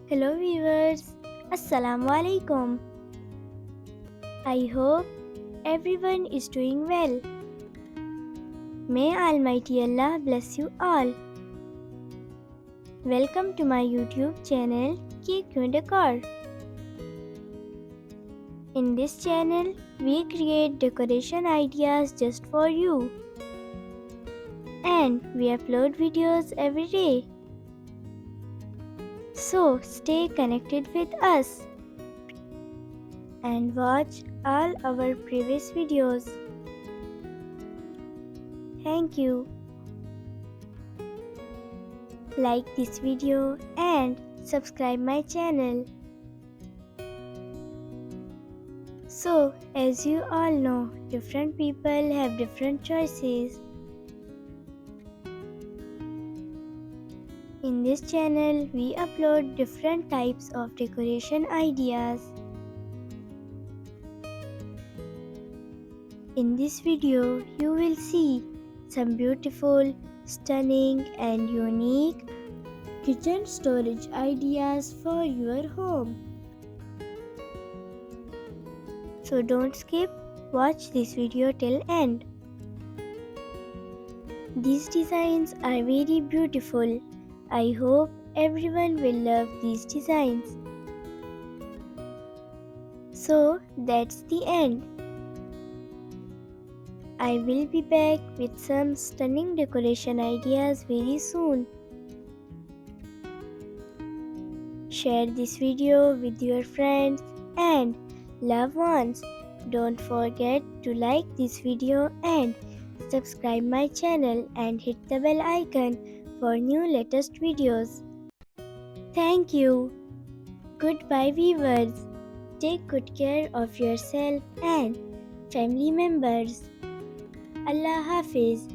Hello viewers, Assalamu alaikum. I hope everyone is doing well. May Almighty Allah bless you all. Welcome to my YouTube channel Decor. In this channel, we create decoration ideas just for you. And we upload videos every day. So stay connected with us and watch all our previous videos. Thank you. Like this video and subscribe my channel. So, as you all know, different people have different choices. In this channel, we upload different types of decoration ideas. In this video, you will see some beautiful, stunning and unique kitchen storage ideas for your home. So don't skip, watch this video till end. These designs are very beautiful. I hope everyone will love these designs. So that's the end. I will be back with some stunning decoration ideas very soon. Share this video with your friends and loved ones. Don't forget to like this video and subscribe my channel and hit the bell icon for new latest videos. Thank you. Goodbye viewers. Take good care of yourself and family members. Allah Hafiz.